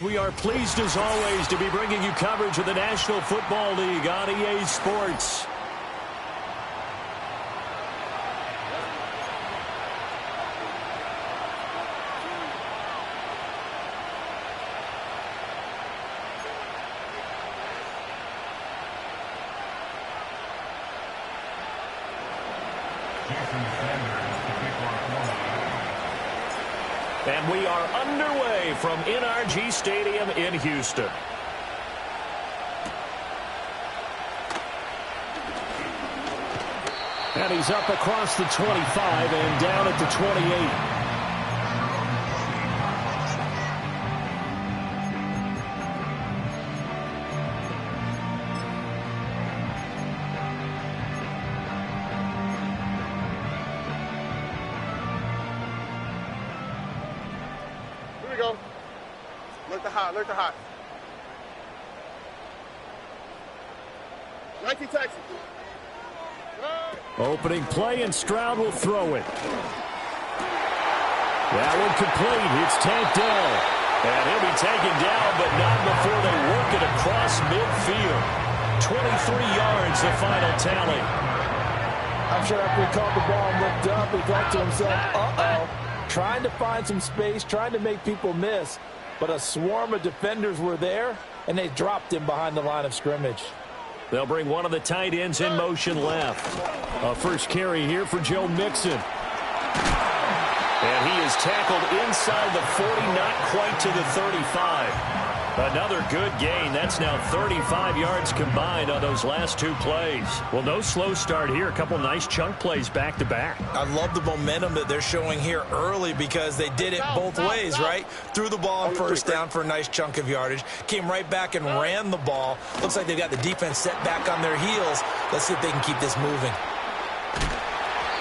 We are pleased as always to be bringing you coverage of the National Football League on EA Sports. And we are underway from NRG Stadium in Houston. And he's up across the 25 and down at the 28. Look the hot. 19 Texans. Opening play, and Stroud will throw it. That one complete. It's tanked down. And he'll be taken down, but not before they work it across midfield. 23 yards, the final tally. I'm sure after he caught the ball and looked up, he thought to himself, uh-oh. Trying to find some space, trying to make people miss. But a swarm of defenders were there, and they dropped him behind the line of scrimmage. They'll bring one of the tight ends in motion left. A first carry here for Joe Mixon. And he is tackled inside the 40, not quite to the 35. Another good gain. That's now 35 yards combined on those last two plays. Well, no slow start here. A couple nice chunk plays back-to-back. I love the momentum that they're showing here early because they did it both ways, right? Threw the ball on first down for a nice chunk of yardage. Came right back and ran the ball. Looks like they've got the defense set back on their heels. Let's see if they can keep this moving.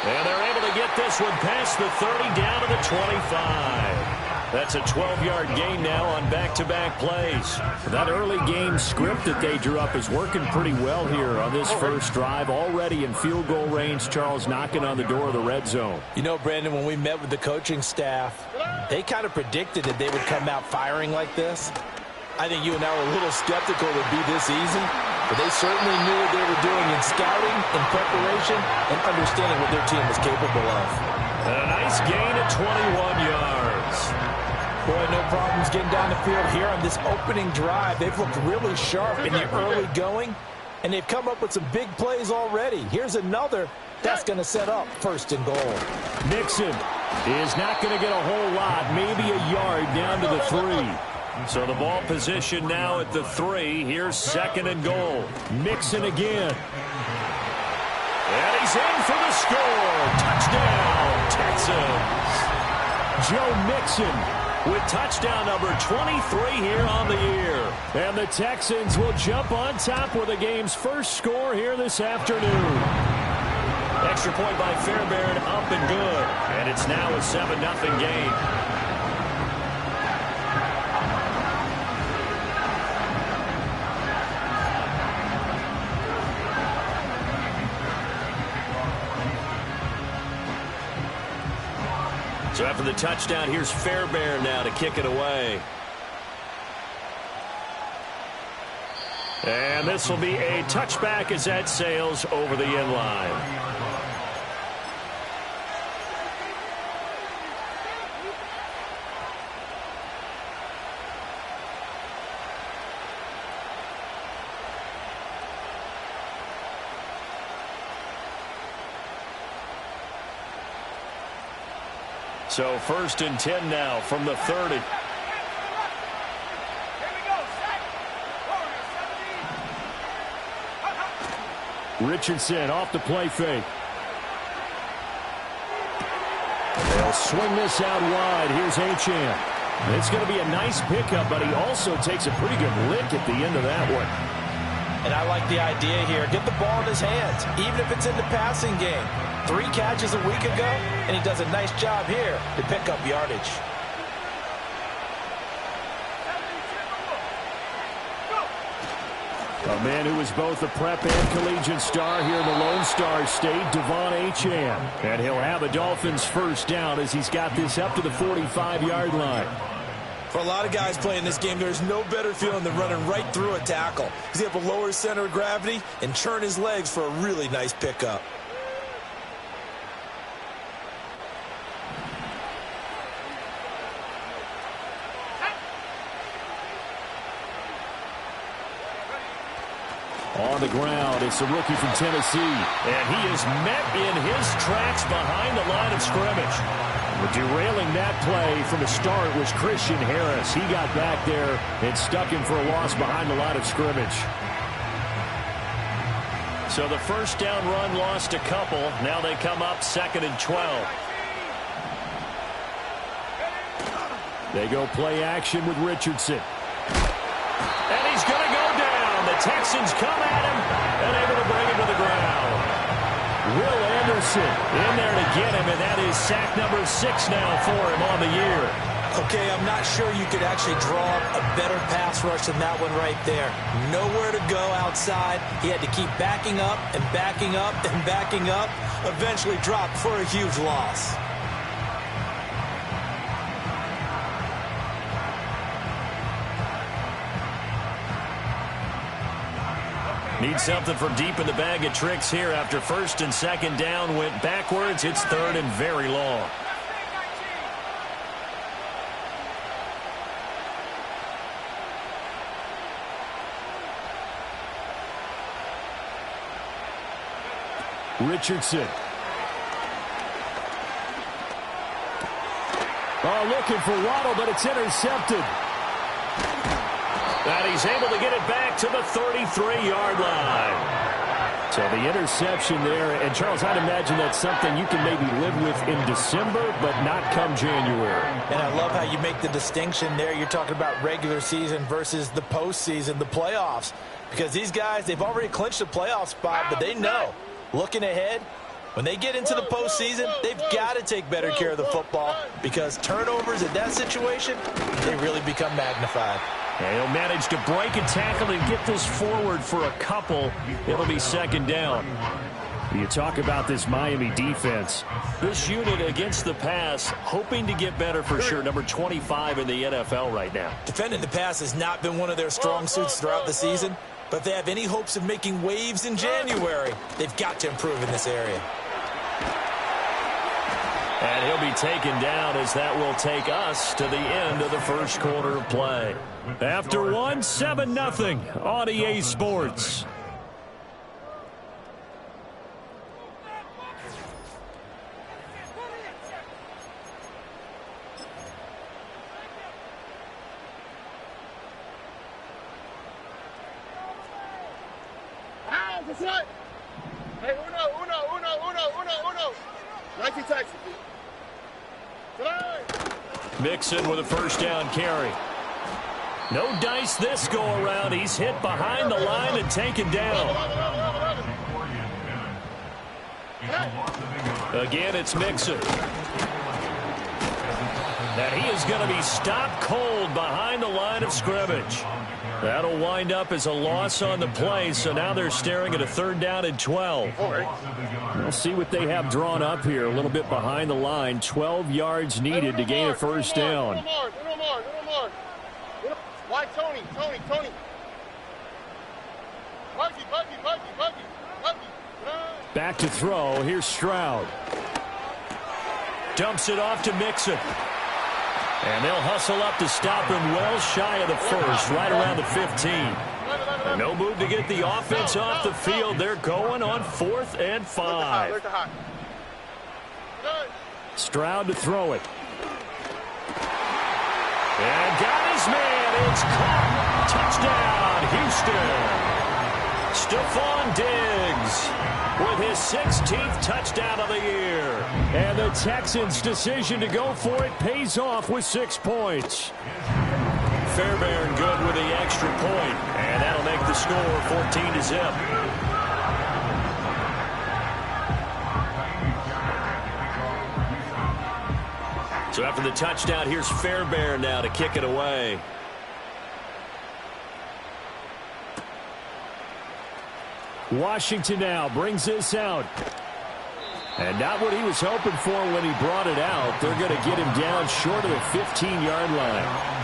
And they're able to get this one past the 30 down to the 25. That's a 12-yard gain now on back-to-back plays. That early game script that they drew up is working pretty well here on this first drive. Already in field goal range, Charles, knocking on the door of the red zone. You know, Brandon, when we met with the coaching staff, they kind of predicted that they would come out firing like this. I think you and I were a little skeptical it would be this easy, but they certainly knew what they were doing in scouting, in preparation, and understanding what their team was capable of. And a nice gain at 21 yards. Boy, no problems getting down the field here on this opening drive. They've looked really sharp in the early going, and they've come up with some big plays already. Here's another that's going to set up first and goal. Mixon is not going to get a whole lot, maybe a yard down to the 3. So the ball position now at the 3. Here's second and goal. Mixon again. And he's in for the score. Touchdown, Texans. Joe Mixon with touchdown number 23 here on the year. And the Texans will jump on top with the game's first score here this afternoon. Extra point by Fairbairn, up and good. And it's now a 7-0 game. So after the touchdown, here's Fairbairn now to kick it away. And this will be a touchback as that sails over the end line. So first and 10 now from the 30. Richardson off the play fake. They'll swing this out wide. Here's Achane. It's going to be a nice pickup, but he also takes a pretty good lick at the end of that one. And I like the idea here. Get the ball in his hands, even if it's in the passing game. 3 catches a week ago, and he does a nice job here to pick up yardage. A man who was both a prep and collegiate star here in the Lone Star State, Devon Achane. And he'll have a Dolphins first down as he's got this up to the 45-yard line. For a lot of guys playing this game, there's no better feeling than running right through a tackle. He's able to lower his center of gravity and turn his legs for a really nice pickup. On the ground, it's a rookie from Tennessee. And he is met in his tracks behind the line of scrimmage. Derailing that play from the start was Christian Harris. He got back there and stuck him for a loss behind the line of scrimmage. So the first down run lost a couple. Now they come up 2nd and 12. They go play action with Richardson. And he's going to go down. The Texans come at him and able to bring him to the ground. Will Anderson in there to get him, and that is sack number 6 now for him on the year. Okay, I'm not sure you could actually draw up a better pass rush than that one right there. Nowhere to go outside. He had to keep backing up and backing up and backing up. Eventually dropped for a huge loss. Need something from deep in the bag of tricks here after 1st and 2nd down went backwards. It's 3rd and very long. Richardson. Oh, looking for Waddle, but it's intercepted. And he's able to get it back to the 33-yard line. So the interception there. And, Charles, I'd imagine that's something you can maybe live with in December, but not come January. And I love how you make the distinction there. You're talking about regular season versus the postseason, the playoffs. Because these guys, they've already clinched a playoff spot, but they know, looking ahead, when they get into the postseason, they've got to take better care of the football because turnovers in that situation, they really become magnified. And he'll manage to break a tackle and get this forward for a couple. It'll be 2nd down. You talk about this Miami defense. This unit against the pass, hoping to get better for sure. Number 25 in the NFL right now. Defending the pass has not been one of their strong suits throughout the season. But if they have any hopes of making waves in January, they've got to improve in this area. And he'll be taken down as that will take us to the end of the first quarter of play. After one, 7-0 on EA Sports. Hey, uno. 19 Texans. Mixon with a first down carry. No dice this go around. He's hit behind the line and taken down. Again, it's Mixon. And he is going to be stopped cold behind the line of scrimmage. That'll wind up as a loss on the play, so now they're staring at a 3rd down and 12. We'll see what they have drawn up here. A little bit behind the line. 12 yards needed to gain a first down. No more. Why Tony? Buggy. Back to throw. Here's Stroud. Dumps it off to Mixon. And they'll hustle up to stop him well shy of the first, right around the 15. And no move to get the offense off the field. They're going on 4th and 5. Stroud to throw it. And got his man. It's caught. Touchdown, Houston. Stephon Diggs with his 16th touchdown of the year. And the Texans' decision to go for it pays off with 6 points. Fairbairn good with the extra point, and that'll make the score 14-0. So after the touchdown, here's Fairbairn now to kick it away. Washington now brings this out. And not what he was hoping for when he brought it out. They're going to get him down short of the 15-yard line.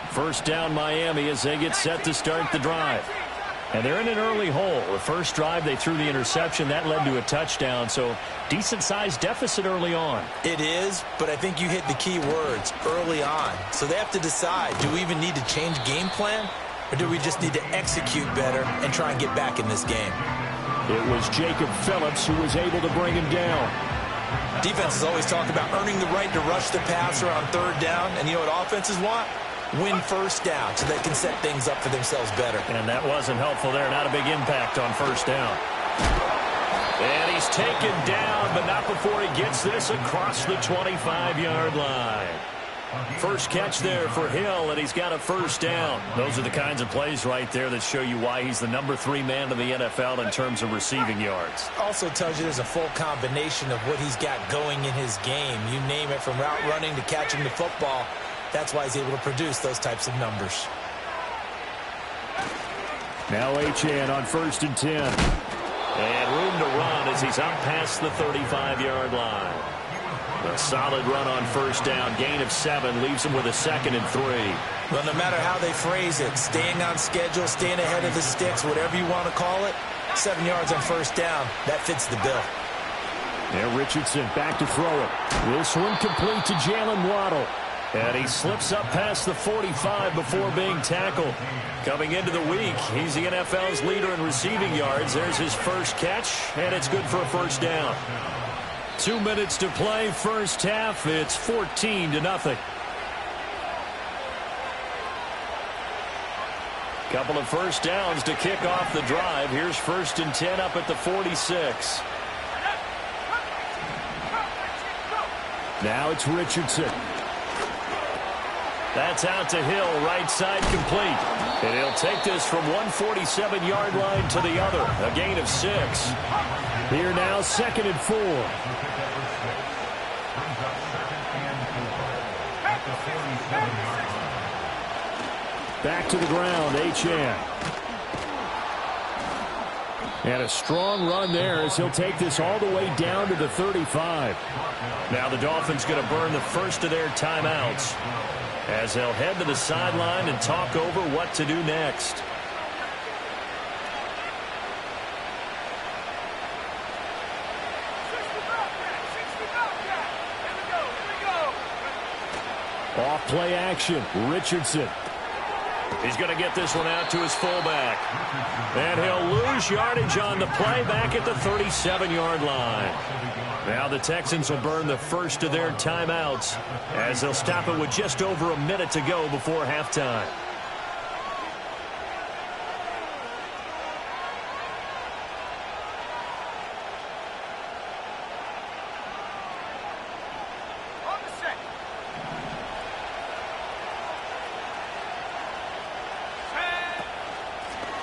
First down Miami as they get set to start the drive. And they're in an early hole. The first drive they threw the interception. That led to a touchdown. So decent-sized deficit early on. It is, but I think you hit the key words, early on. So they have to decide, do we even need to change game plan? Or do we just need to execute better and try and get back in this game? It was Jacob Phillips who was able to bring him down. Defenses always talk about earning the right to rush the passer on third down. And you know what offenses want? Win first down so they can set things up for themselves better. And that wasn't helpful there. Not a big impact on first down. And he's taken down, but not before he gets this across the 25-yard line. First catch there for Hill, and he's got a first down. Those are the kinds of plays right there that show you why he's the number 3 man in the NFL in terms of receiving yards. Also tells you there's a full combination of what he's got going in his game. You name it, from route running to catching the football. That's why he's able to produce those types of numbers. Now Achane on 1st and 10. And room to run as he's up past the 35-yard line. A solid run on first down. Gain of 7 leaves him with a 2nd and 3. Well, no matter how they phrase it, staying on schedule, staying ahead of the sticks, whatever you want to call it, 7 yards on first down, that fits the bill. Now Richardson back to throw it. This one complete to Jalen Waddle. And he slips up past the 45 before being tackled. Coming into the week, he's the NFL's leader in receiving yards. There's his first catch, and it's good for a first down. 2 minutes to play, first half. It's 14-0. Couple of first downs to kick off the drive. Here's 1st and 10 up at the 46. Now it's Richardson. That's out to Hill, right side complete. And he'll take this from 147-yard line to the other. A gain of 6. Here now, 2nd and 4. Back to the ground, Achane. And a strong run there as he'll take this all the way down to the 35. Now the Dolphins going to burn the first of their timeouts, as they'll head to the sideline and talk over what to do next. Off play action, Richardson. He's going to get this one out to his fullback. And he'll lose yardage on the play back at the 37-yard line. Now the Texans will burn the first of their timeouts, as they'll stop it with just over a minute to go before halftime.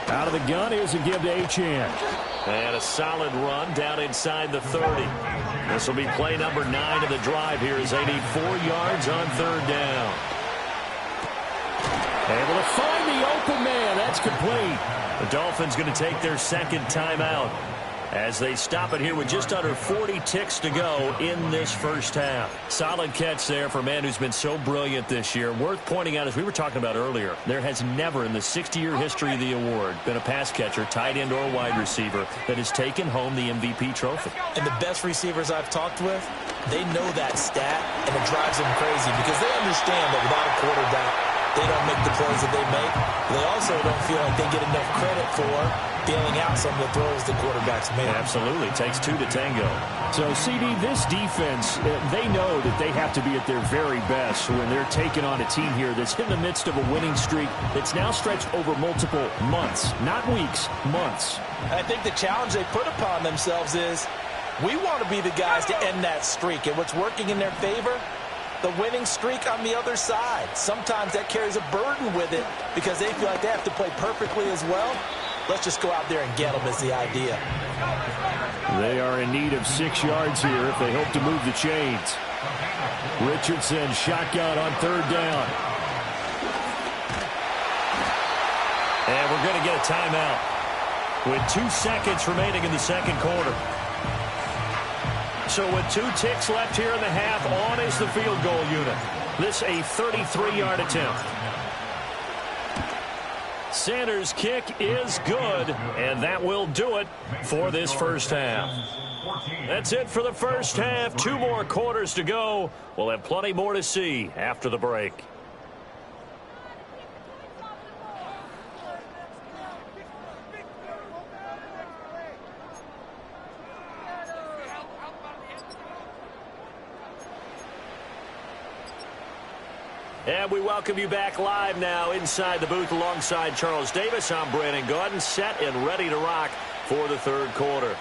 Out of the gun, here's a give to Achane. And a solid run down inside the 30. This will be play number 9 of the drive here as they need 4 yards on third down. Able to find the open man. That's complete. The Dolphins going to take their second timeout as they stop it here with just under 40 ticks to go in this first half. Solid catch there for a man who's been so brilliant this year. Worth pointing out, as we were talking about earlier, there has never in the 60-year history of the award been a pass catcher, tight end, or wide receiver that has taken home the MVP trophy. And the best receivers I've talked with, they know that stat, and it drives them crazy because they understand that without a quarterback, they don't make the plays that they make. They also don't feel like they get enough credit for bailing out some of the throws the quarterbacks make. Absolutely. Takes 2 to tango. So, CD, this defense, they know that they have to be at their very best when they're taking on a team here that's in the midst of a winning streak that's now stretched over multiple months. Not weeks, months. I think the challenge they put upon themselves is, we want to be the guys to end that streak. And what's working in their favor? The winning streak on the other side. Sometimes that carries a burden with it because they feel like they have to play perfectly as well. Let's just go out there and get them is the idea. They are in need of 6 yards here if they hope to move the chains. Richardson shotgun on 3rd down. And we're going to get a timeout with 2 seconds remaining in the second quarter. So with 2 ticks left here in the half, on is the field goal unit. This a 33-yard attempt. Sanders' kick is good, and that will do it for this first half. That's it for the first half. 2 more quarters to go. We'll have plenty more to see after the break. And we welcome you back live now inside the booth alongside Charles Davis. I'm Brandon Gaudin, set and ready to rock for the third quarter.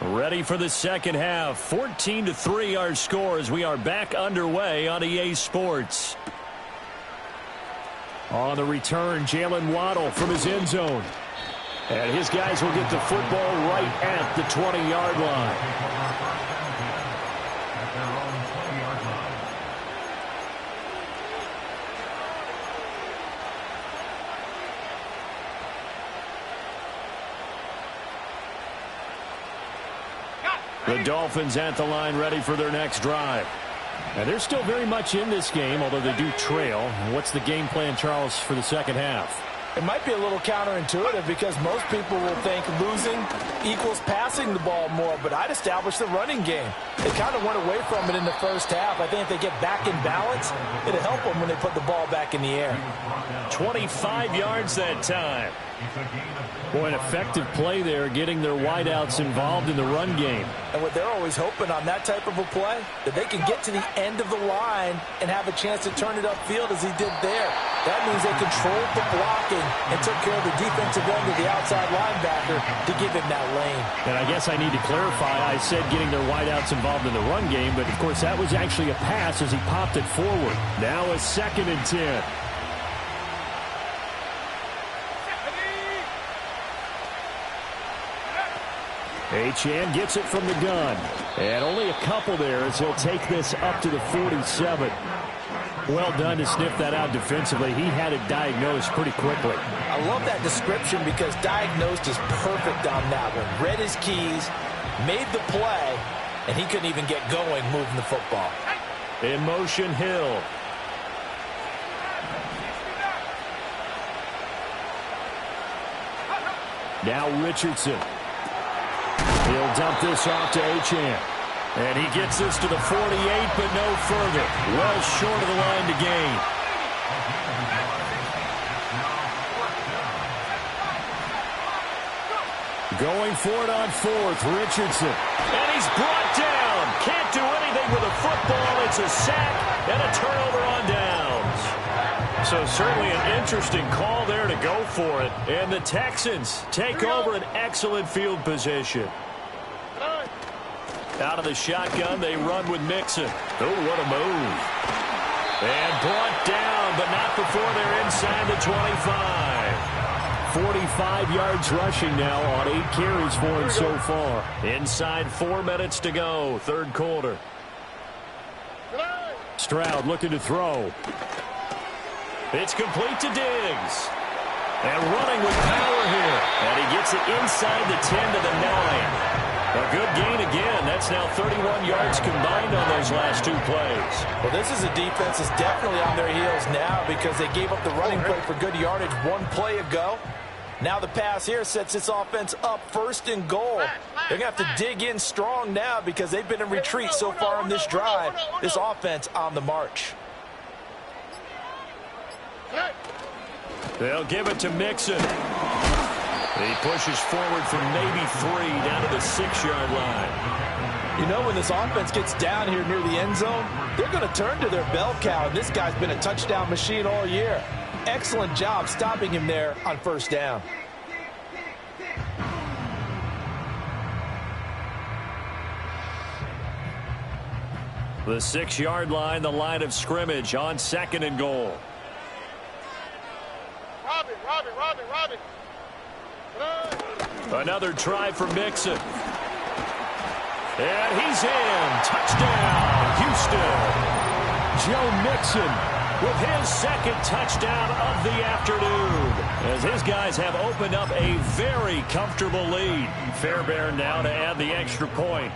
Ready for the second half. 14-3 our score as we are back underway on EA Sports. On the return, Jalen Waddle from his end zone. And his guys will get the football right at the 20-yard line. The Dolphins at the line ready for their next drive. And they're still very much in this game, although they do trail. What's the game plan, Charles, for the second half? It might be a little counterintuitive because most people will think losing equals passing the ball more, but I'd establish the running game. They kind of went away from it in the first half. I think if they get back in balance, it'll help them when they put the ball back in the air. 25 yards that time. Boy, an effective play there, getting their wideouts involved in the run game. And what they're always hoping on that type of a play, that they can get to the end of the line and have a chance to turn it upfield as he did there. That means they controlled the blocking and took care of the defensive end of the outside linebacker to give him that lane. And I guess I need to clarify, I said getting their wideouts involved in the run game, but of course that was actually a pass as he popped it forward. Now a 2nd and 10. Achane gets it from the gun. And only a couple there as he'll take this up to the 47. Well done to sniff that out defensively. He had it diagnosed pretty quickly. I love that description because diagnosed is perfect on that one. Read his keys, made the play, and he couldn't even get going moving the football. In motion, Hill. Now Richardson. He'll dump this off to Achane. And he gets this to the 48, but no further. Well short of the line to gain. Going for it on 4th, Richardson. And he's brought down. Can't do anything with a football. It's a sack and a turnover on downs. So certainly an interesting call there to go for it. And the Texans take over an excellent field position. Out of the shotgun, they run with Mixon. Oh, what a move. And brought down, but not before they're inside the 25. 45 yards rushing now on 8 carries for him so far. Inside 4 minutes to go, third quarter. Stroud looking to throw. It's complete to Diggs. And running with power here. And he gets it inside the 10 to the 9. A good gain again. That's now 31 yards combined on those last 2 plays. Well, this is a defense that's definitely on their heels now because they gave up the running play for good yardage 1 play ago. Now the pass here sets this offense up 1st and goal. They're going to have to dig in strong now because they've been in retreat so far on this drive. This offense on the march. They'll give it to Mixon. He pushes forward from maybe 3 down to the 6-yard line. You know, when this offense gets down here near the end zone, they're going to turn to their bell cow, and this guy's been a touchdown machine all year. Excellent job stopping him there on 1st down. The 6-yard line, the line of scrimmage on 2nd and goal. Robin. Another try for Mixon. And he's in. Touchdown, Houston. Joe Mixon with his second touchdown of the afternoon, as his guys have opened up a very comfortable lead. Fairbairn now to add the extra point.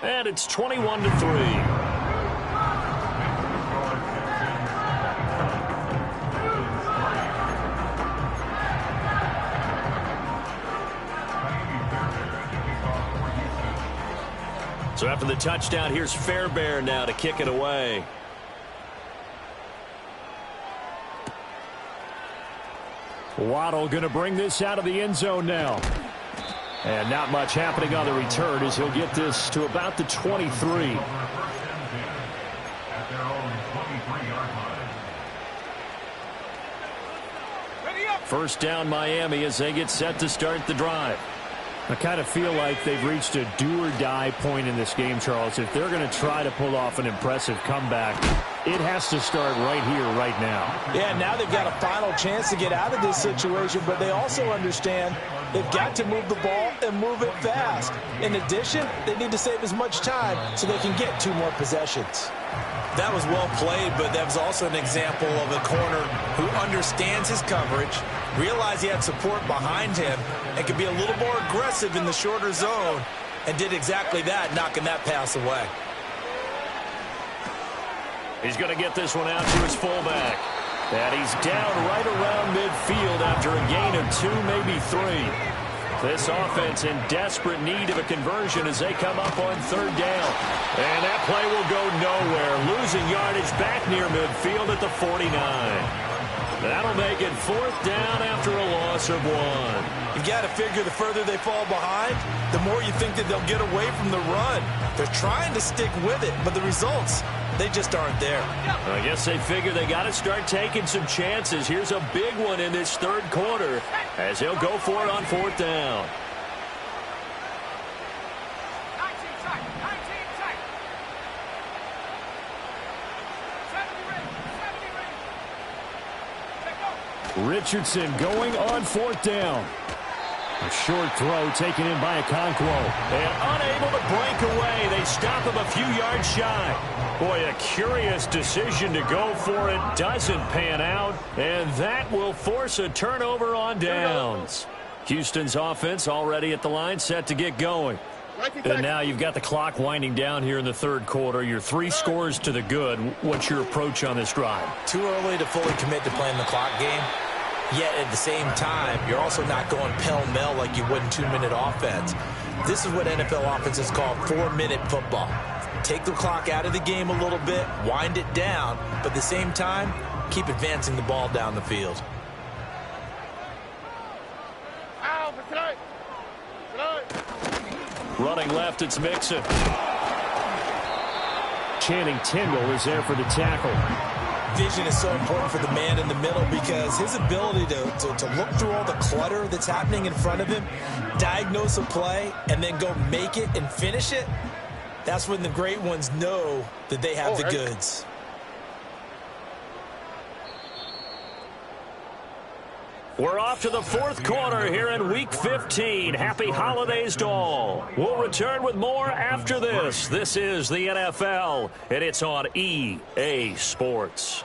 And it's 21-3. So after the touchdown, here's Fairbairn now to kick it away. Waddle going to bring this out of the end zone now. And not much happening on the return as he'll get this to about the 23. First down Miami as they get set to start the drive. I kind of feel like they've reached a do-or-die point in this game, Charles. If they're going to try to pull off an impressive comeback, it has to start right here, right now. Yeah, now they've got a final chance to get out of this situation, but they also understand they've got to move the ball and move it fast. In addition, they need to save as much time so they can get 2 more possessions. That was well played, but that was also an example of a corner who understands his coverage, realized he had support behind him, and could be a little more aggressive in the shorter zone, and did exactly that, knocking that pass away. He's going to get this one out to his fullback. And he's down right around midfield after a gain of 2, maybe 3. This offense in desperate need of a conversion as they come up on 3rd down. And that play will go nowhere. Losing yardage back near midfield at the 49. That'll make it 4th down after a loss of 1. You've got to figure the further they fall behind, the more you think that they'll get away from the run. They're trying to stick with it, but the results, they just aren't there. I guess they figure they got to start taking some chances. Here's a big one in this 3rd quarter as he'll go for it on 4th down. Richardson going on 4th down. A short throw taken in by Okonkwo. And unable to break away. They stop him a few yards shy. Boy, a curious decision to go for it. Doesn't pan out. And that will force a turnover on downs. Houston's offense already at the line, set to get going. And now you've got the clock winding down here in the 3rd quarter. You're 3 scores to the good. What's your approach on this drive? Too early to fully commit to playing the clock game. Yet at the same time, you're also not going pell-mell like you would in 2-minute offense. This is what NFL offenses call 4-minute football. Take the clock out of the game a little bit, wind it down, but at the same time, keep advancing the ball down the field. Running left, it's Mixon. Channing Tindall is there for the tackle. Vision is so important for the man in the middle because his ability to look through all the clutter that's happening in front of him, diagnose a play, and then go make it and finish it, that's when the great ones know that they have the goods. We're off to the 4th quarter here in Week 15. Happy holidays to all. We'll return with more after this. This is the NFL, and it's on EA Sports.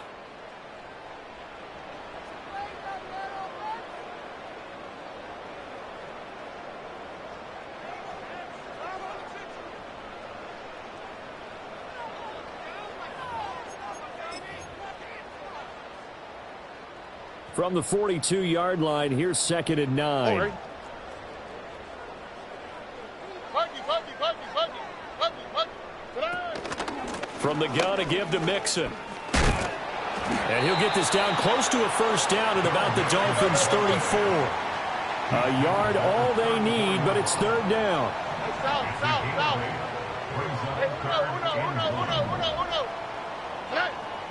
From the 42-yard line, here's 2nd and 9. From the gun, a give to Mixon. And he'll get this down close to a 1st down at about the Dolphins' 34. A yard all they need, but it's 3rd down.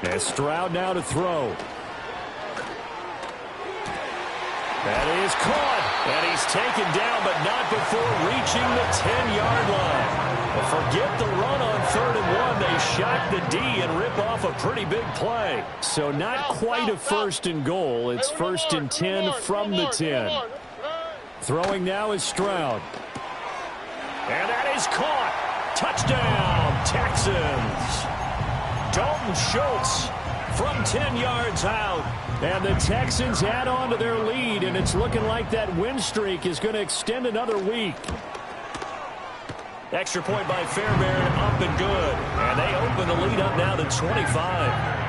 And Stroud now to throw. That is caught, and he's taken down, but not before reaching the 10-yard line. Well, forget the run on 3rd and 1. They shock the D and rip off a pretty big play. So not quite a first and goal. It's first and 10 from the 10. Throwing now is Stroud. And that is caught. Touchdown, Texans. Dalton Schultz from 10 yards out. And the Texans add on to their lead, and it's looking like that win streak is going to extend another week. Extra point by Fairbairn, up and good. And they open the lead up now to 25.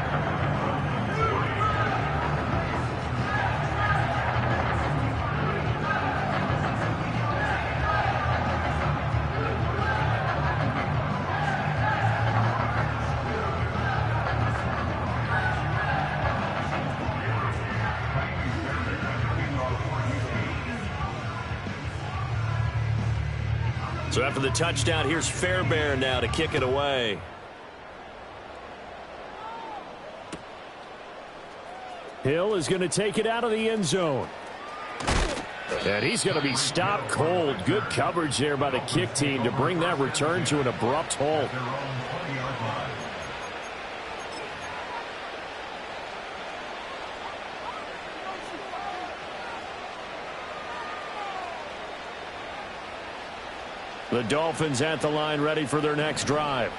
So after the touchdown, here's Fairbairn now to kick it away. Hill is going to take it out of the end zone. And he's going to be stopped cold. Good coverage there by the kick team to bring that return to an abrupt halt. The Dolphins at the line ready for their next drive.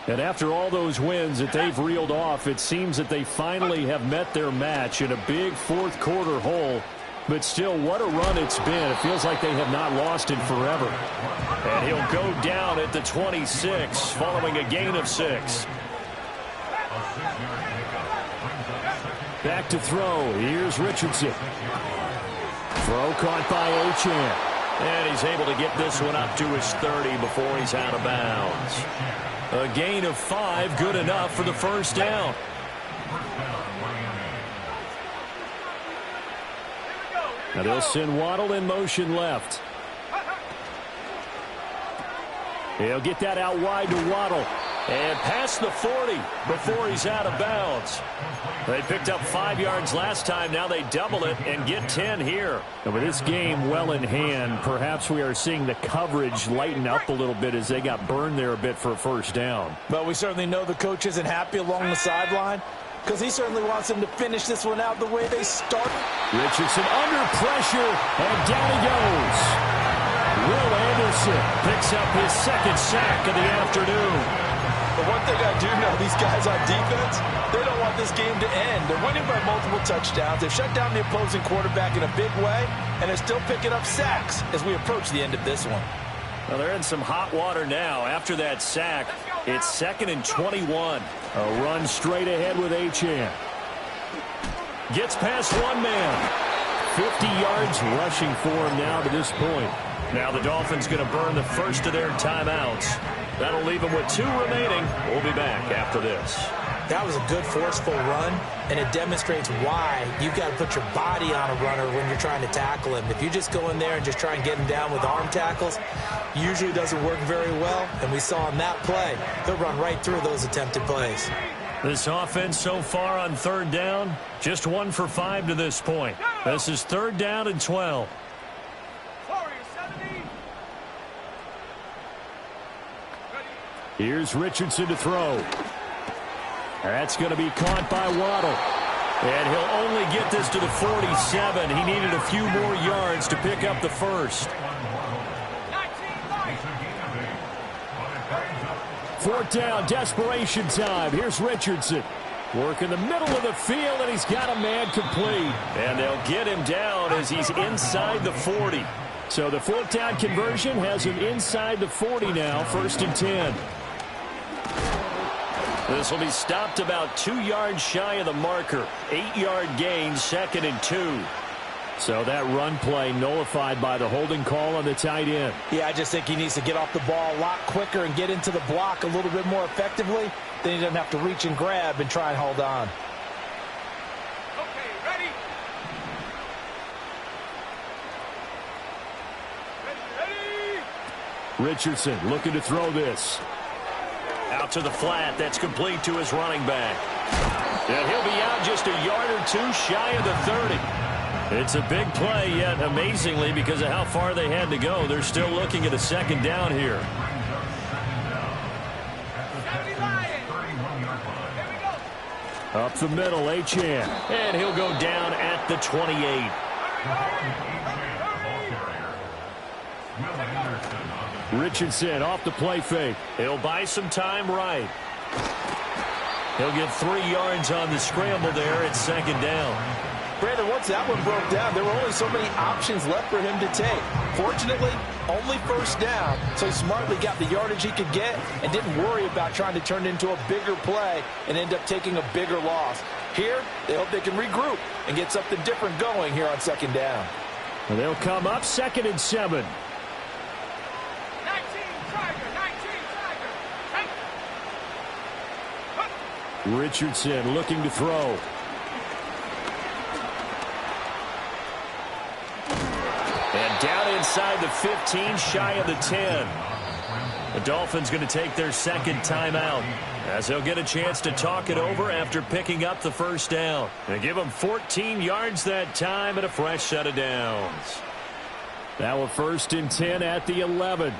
And after all those wins that they've reeled off, it seems that they finally have met their match in a big fourth quarter hole. But still, what a run it's been. It feels like they have not lost in forever. And he'll go down at the 26 following a gain of 6. Back to throw. Here's Richardson. Throw caught by Achane. And he's able to get this one up to his 30 before he's out of bounds. A gain of 5, good enough for the first down. Now they'll send Waddle in motion left. He'll get that out wide to Waddle. And past the 40 before he's out of bounds. They picked up 5 yards last time. Now they double it and get 10 here. And with this game well in hand, perhaps we are seeing the coverage lighten up a little bit as they got burned there a bit for a first down. But we certainly know the coach isn't happy along the sideline because he certainly wants them to finish this one out the way they started. Richardson under pressure, and down he goes. Will Anderson picks up his second sack of the afternoon. But one thing I do know, these guys on defense, they don't want this game to end. They're winning by multiple touchdowns. They've shut down the opposing quarterback in a big way, and they're still picking up sacks as we approach the end of this one. Well, they're in some hot water now. After that sack, it's 2nd and 21. A run straight ahead with Achane. Gets past one man. 50 yards rushing for him now to this point. Now the Dolphins going to burn the first of their timeouts. That'll leave them with 2 remaining. We'll be back after this. That was a good forceful run, and it demonstrates why you've got to put your body on a runner when you're trying to tackle him. If you just go in there and just try and get him down with arm tackles, usually doesn't work very well, and we saw on that play, he'll run right through those attempted plays. This offense so far on 3rd down, just 1 for 5 to this point. This is 3rd down and 12. Here's Richardson to throw. That's going to be caught by Waddle. And he'll only get this to the 47. He needed a few more yards to pick up the first. 4th down, desperation time. Here's Richardson. Work in the middle of the field, and he's got a man complete. And they'll get him down as he's inside the 40. So the 4th down conversion has him inside the 40 now, 1st and 10. This will be stopped about 2 yards shy of the marker. 8-yard gain, 2nd and 2. So that run play nullified by the holding call on the tight end. Yeah, I just think he needs to get off the ball a lot quicker and get into the block a little bit more effectively. Then he doesn't have to reach and grab and try and hold on. Okay, ready? Ready? Richardson looking to throw this. Out to the flat. That's complete to his running back. And he'll be out just a yard or 2 shy of the 30. It's a big play, yet amazingly, because of how far they had to go, they're still looking at a 2nd down here. Up the middle, Achane. And he'll go down at the 28. Richardson off the play fake. He'll buy some time right. He'll get 3 yards on the scramble there at second down. Brandon, once that one broke down, there were only so many options left for him to take. Fortunately, only first down, so he smartly got the yardage he could get and didn't worry about trying to turn it into a bigger play and end up taking a bigger loss. Here, they hope they can regroup and get something different going here on second down. And they'll come up 2nd and 7. 19 Tiger, 19 Tiger. Richardson looking to throw. And down inside the 15, shy of the 10. The Dolphins going to take their second timeout as they'll get a chance to talk it over after picking up the first down. And give them 14 yards that time and a fresh set of downs. Now a 1st and 10 at the 11.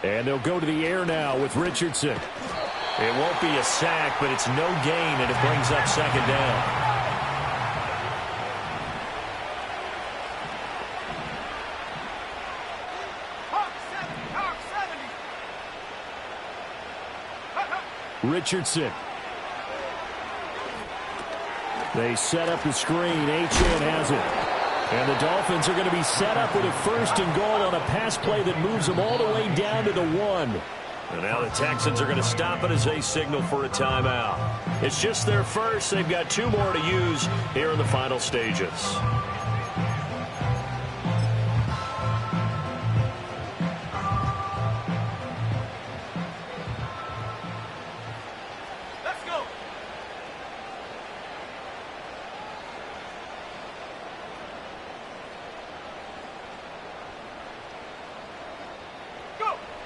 And they'll go to the air now with Richardson. It won't be a sack, but it's no gain, and it brings up second down. Richardson. They set up the screen. Achane has it. And the Dolphins are going to be set up with a 1st and goal on a pass play that moves them all the way down to the 1. And now the Texans are going to stop it as they signal for a timeout. It's just their first. They've got 2 more to use here in the final stages.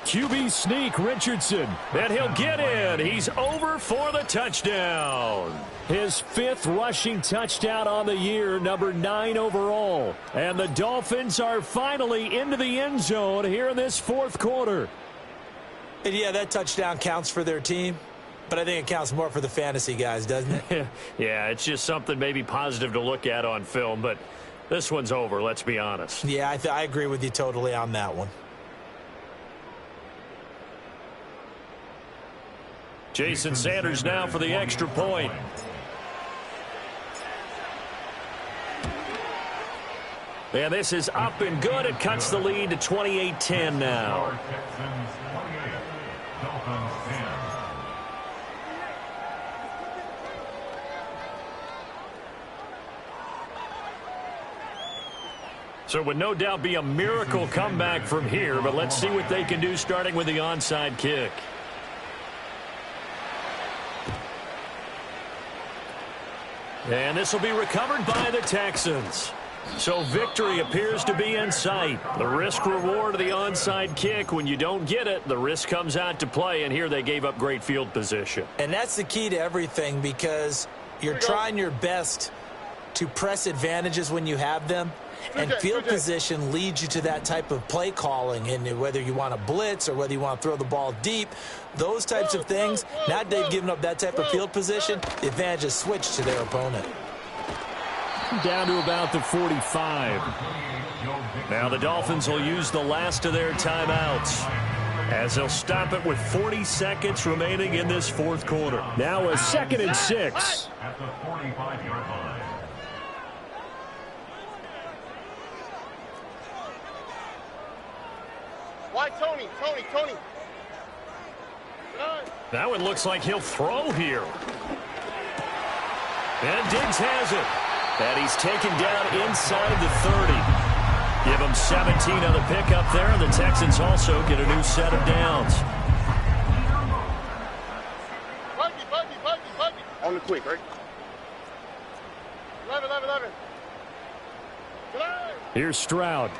QB sneak, Richardson, and he'll get in. He's over for the touchdown. His 5th rushing touchdown on the year, number 9 overall. And the Dolphins are finally into the end zone here in this 4th quarter. And yeah, that touchdown counts for their team, but I think it counts more for the fantasy guys, doesn't it? Yeah, it's just something maybe positive to look at on film, but this one's over, let's be honest. Yeah, I agree with you totally on that one. Jason Sanders now for the extra point. And this is up and good. It cuts the lead to 28-10 now. So it would no doubt be a miracle comeback from here, but let's see what they can do starting with the onside kick. And this will be recovered by the Texans. So victory appears to be in sight. The risk-reward of the onside kick, when you don't get it, the risk comes out to play, and here they gave up great field position. And that's the key to everything, because you're trying your best to press advantages when you have them, and field position leads you to that type of play calling, and whether you want to blitz or whether you want to throw the ball deep, those types of things. Now they've given up that type of field position, the advantage is switched to their opponent. Down to about the 45. Now the Dolphins will use the last of their timeouts as they'll stop it with 40 seconds remaining in this 4th quarter. Now a 2nd and 6. At the 45-yard line. Why Tony? Tony. That one looks like he'll throw here. And Diggs has it. And he's taken down inside the 30. Give him 17 on the pickup there, and the Texans also get a new set of downs. Buggy. On the quick, right? 11. Here's Stroud.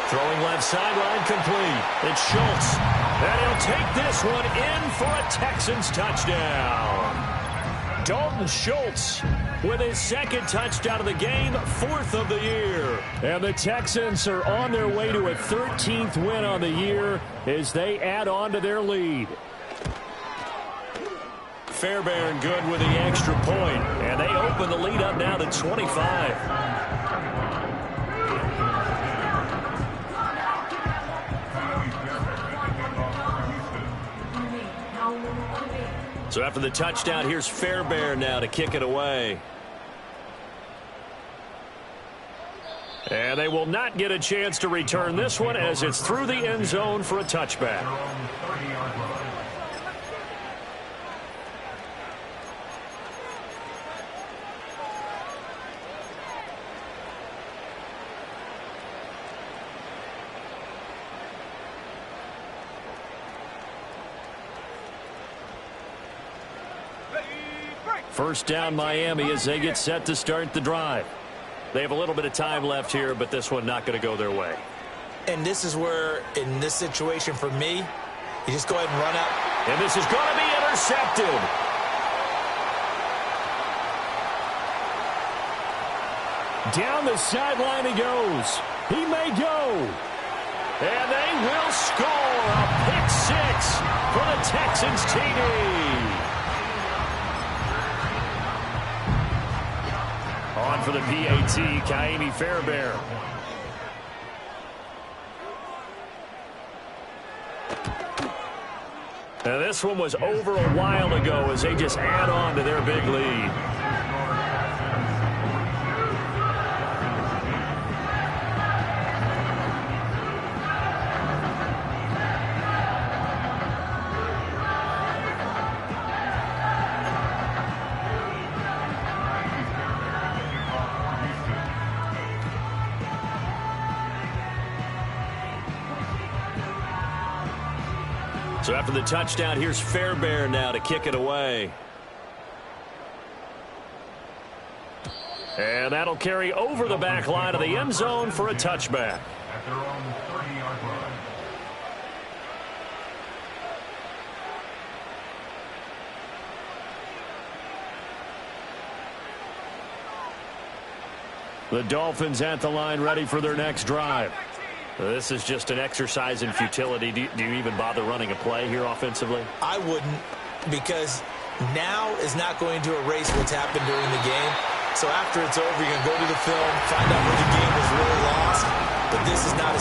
Throwing left sideline complete. It's Schultz. And he'll take this one in for a Texans touchdown. Dalton Schultz with his second touchdown of the game, 4th of the year. And the Texans are on their way to a 13th win on the year as they add on to their lead. Fairbairn good with the extra point, and they open the lead up now to 25. So after the touchdown, here's Fairbairn now to kick it away. And they will not get a chance to return this one as it's through the end zone for a touchback. First down Miami as they get set to start the drive. They have a little bit of time left here, but this one not going to go their way. And this is where, in this situation for me, you just go ahead and run up. And this is going to be intercepted. Down the sideline he goes. He may go. And they will score a pick six for the Texans TD. On for the PAT, Kaimi Fairbairn. Now this one was over a while ago as they just add on to their big lead. So after the touchdown, here's Fairbairn now to kick it away. And that'll carry over the back line of the end zone for a touchback. At their own 30-yard line. The Dolphins at the line ready for their next drive. This is just an exercise in futility. Do you even bother running a play here offensively? I wouldn't, because now is not going to erase what's happened during the game. So after it's over, you're going to go to the film, find out where the game was really lost. But this is not a